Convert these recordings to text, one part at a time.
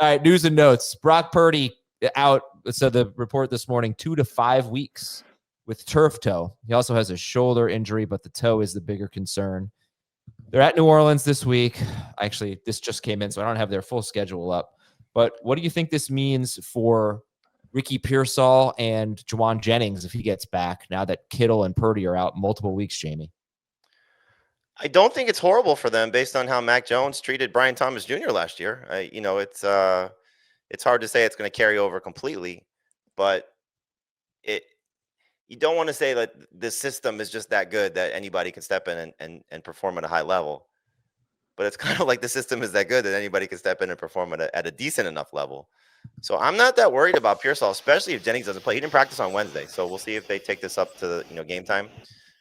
All right, news and notes. Brock Purdy out. So the report this morning, 2 to 5 weeks with turf toe. He also has a shoulder injury, but the toe is the bigger concern. They're at New Orleans this week. Actually, this just came in, so I don't have their full schedule up. But what do you think this means for Ricky Pearsall and Juwan Jennings if he gets back now that Kittle and Purdy are out multiple weeks, Jamie? I don't think it's horrible for them based on how Mac Jones treated Brian Thomas Jr. last year. It's hard to say it's going to carry over completely, but you don't want to say that the system is just that good that anybody can step in and perform at a high level. But it's kind of like the system is that good that anybody can step in and perform at a decent enough level. So I'm not that worried about Pearsall, especially if Jennings doesn't play. He didn't practice on Wednesday, so we'll see if they take this up to game time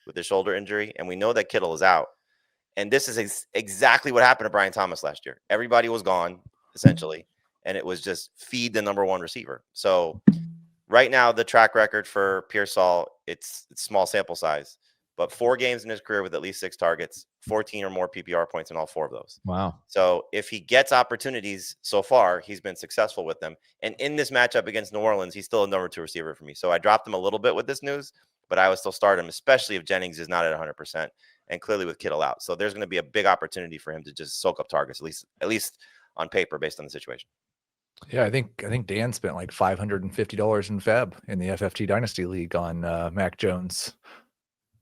with the shoulder injury. And we know that Kittle is out. And this is exactly what happened to Brian Thomas last year. Everybody was gone, essentially, and it was just feed the number one receiver. So right now, the track record for Pearsall, it's small sample size, but 4 games in his career with at least 6 targets, 14 or more PPR points in all 4 of those. Wow. So if he gets opportunities so far, he's been successful with them. And in this matchup against New Orleans, he's still a number 2 receiver for me. So I dropped him a little bit with this news, but I would still start him, especially if Jennings is not at 100%. And clearly with Kittle out. So there's going to be a big opportunity for him to just soak up targets, at least on paper, based on the situation. Yeah, I think Dan spent like $550 in Feb in the FFT Dynasty League on Mac Jones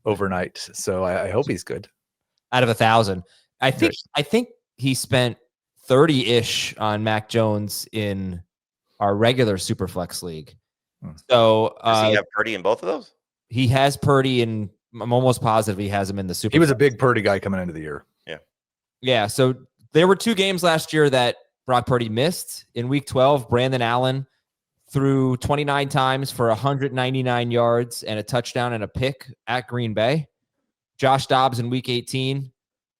overnight. So I hope he's good. Out of 1,000. I think he spent 30-ish on Mac Jones in our regular Superflex League. So does he have Purdy in both of those? He has Purdy in. I'm almost positive he has him in the Super. He was a big Purdy guy coming into the year. Yeah. So there were 2 games last year that Brock Purdy missed. In Week 12, Brandon Allen threw 29 times for 199 yards and a touchdown and a pick at Green Bay. Josh Dobbs in Week 18,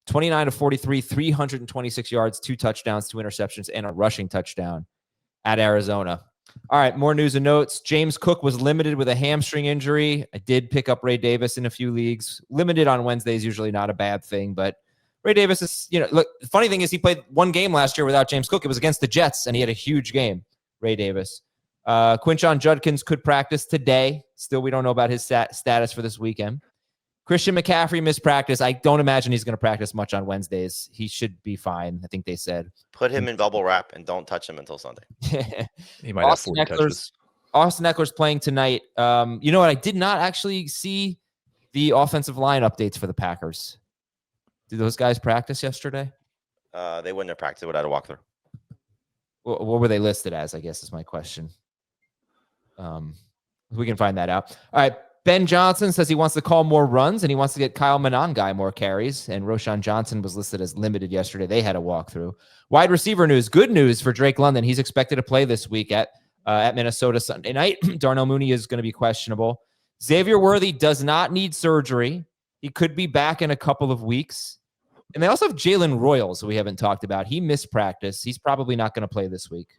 29 to 43, 326 yards, 2 touchdowns, 2 interceptions, and a rushing touchdown at Arizona. All right, more news and notes. James Cook was limited with a hamstring injury. I did pick up Ray Davis in a few leagues. Limited on Wednesday is usually not a bad thing, but Ray Davis is, look, the funny thing is he played 1 game last year without James Cook. It was against the Jets, and he had a huge game, Ray Davis. Quinshon Judkins could practice today. Still, we don't know about his status for this weekend. Christian McCaffrey missed practice. I don't imagine he's going to practice much on Wednesdays. He should be fine, I think they said. Put him in bubble wrap and don't touch him until Sunday. He might have 40 touches. Austin Eckler's playing tonight. You know what? I did not actually see the offensive line updates for the Packers. Did those guys practice yesterday? They wouldn't have practiced without a walkthrough. What were they listed as, I guess is my question. We can find that out. All right. Ben Johnson says he wants to call more runs and he wants to get Kyle Monangai more carries. And Roshan Johnson was listed as limited yesterday. They had a walkthrough. Wide receiver news. Good news for Drake London. He's expected to play this week at Minnesota Sunday night. Darnell Mooney is going to be questionable. Xavier Worthy does not need surgery. He could be back in a couple of weeks. And they also have Jalen Royals, who we haven't talked about. He missed practice. He's probably not going to play this week.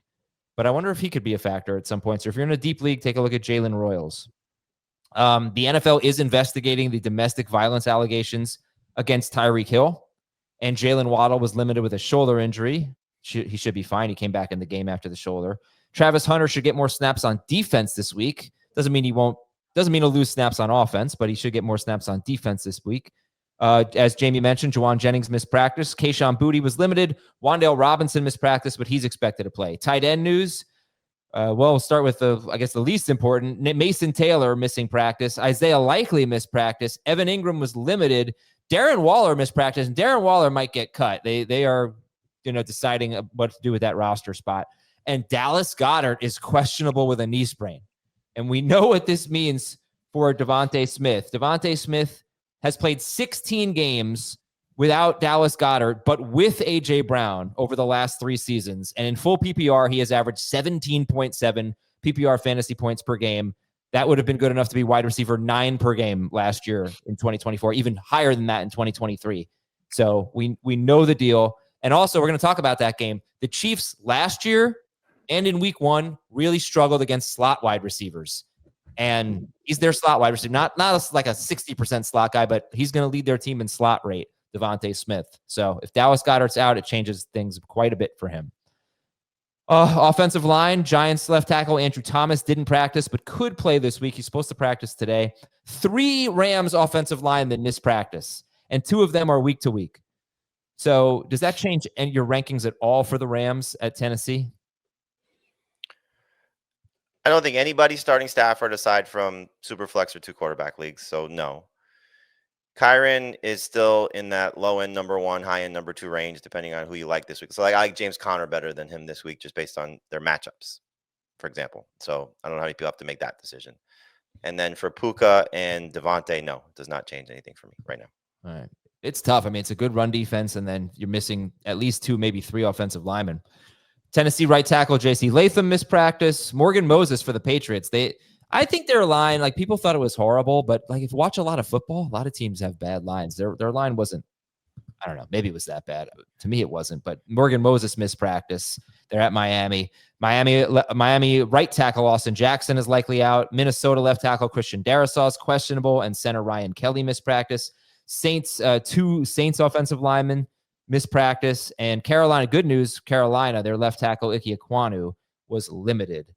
But I wonder if he could be a factor at some point. So if you're in a deep league, take a look at Jalen Royals. The NFL is investigating the domestic violence allegations against Tyreek Hill. And Jaylen Waddle was limited with a shoulder injury. He should be fine. He came back in the game after the shoulder. Travis Hunter should get more snaps on defense this week. Doesn't mean he'll lose snaps on offense, but he should get more snaps on defense this week. As Jamie mentioned, Juwan Jennings missed practice. Kayshon Boutte was limited. Wan'Dale Robinson missed practice, but he's expected to play. Tight end news. We'll start with the least important. Mason Taylor missing practice. Isaiah Likely missed practice. Evan Ingram was limited. Darren Waller missed practice, and Darren Waller might get cut. They are, deciding what to do with that roster spot. And Dallas Goedert is questionable with a knee sprain. And we know what this means for Devontae Smith. Devontae Smith has played 16 games without Dallas Goedert, but with A.J. Brown over the last 3 seasons. And in full PPR, he has averaged 17.7 PPR fantasy points per game. That would have been good enough to be wide receiver 9 per game last year in 2024, even higher than that in 2023. So we know the deal. And also, we're going to talk about that game. The Chiefs last year and in week 1 really struggled against slot wide receivers. And he's their slot wide receiver. Not like a 60% slot guy, but he's going to lead their team in slot rate, Devontae Smith. So if Dallas Goedert's out, it changes things quite a bit for him. Offensive line, Giants left tackle Andrew Thomas didn't practice, but could play this week. He's supposed to practice today. 3 Rams offensive linemen missed practice, and 2 of them are week to week. So does that change your rankings at all for the Rams at Tennessee? I don't think anybody's starting Stafford aside from Superflex or 2 quarterback leagues. So no. Kyren is still in that low end number 1, high end number 2 range, depending on who you like this week. So like I like James Conner better than him this week, just based on their matchups, for example. So I don't know how many people have to make that decision. And then for Puka and Devontae, no, it does not change anything for me right now. All right. It's tough. I mean, it's a good run defense, and then you're missing at least 2, maybe 3 offensive linemen. Tennessee right tackle J.C. Latham missed practice. Morgan Moses for the Patriots. I think their line, like people thought it was horrible, but like if you watch a lot of football, a lot of teams have bad lines. Their line wasn't, I don't know, maybe it was that bad. To me, it wasn't. But Morgan Moses missed practice. They're at Miami. Miami right tackle Austin Jackson is likely out. Minnesota left tackle Christian Darrisaw is questionable, and center Ryan Kelly missed practice. Saints, 2 Saints offensive linemen missed practice, and Carolina, good news, Carolina, their left tackle Ike Ekwonu was limited.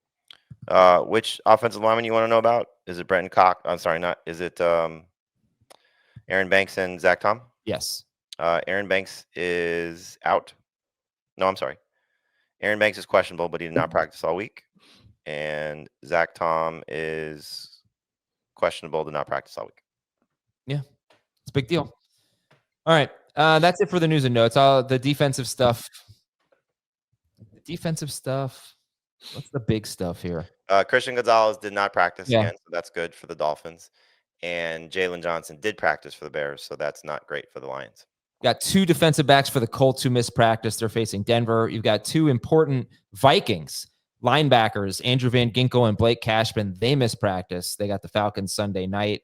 Which offensive lineman you want to know about? Is it Brenton Cox? I'm sorry, not. Is it Aaron Banks and Zach Tom? Yes. Aaron Banks is out. No, I'm sorry. Aaron Banks is questionable, but he did not practice all week. And Zach Tom is questionable, did not practice all week. Yeah, it's a big deal. All right. That's it for the news and notes. The defensive stuff. What's the big stuff here? Christian Gonzalez did not practice again, so that's good for the Dolphins. And Jalen Johnson did practice for the Bears, so that's not great for the Lions. Got 2 defensive backs for the Colts who missed practice. They're facing Denver. You've got 2 important Vikings linebackers, Andrew Van Ginkel and Blake Cashman. They missed practice. They got the Falcons Sunday night.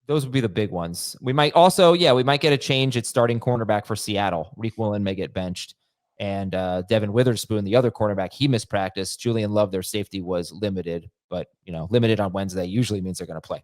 Those would be the big ones. We might get a change at starting cornerback for Seattle. Reek Woolen may get benched. And Devin Witherspoon, the other cornerback, he missed practice. Julian Love, their safety, was limited, but limited on Wednesday usually means they're going to play.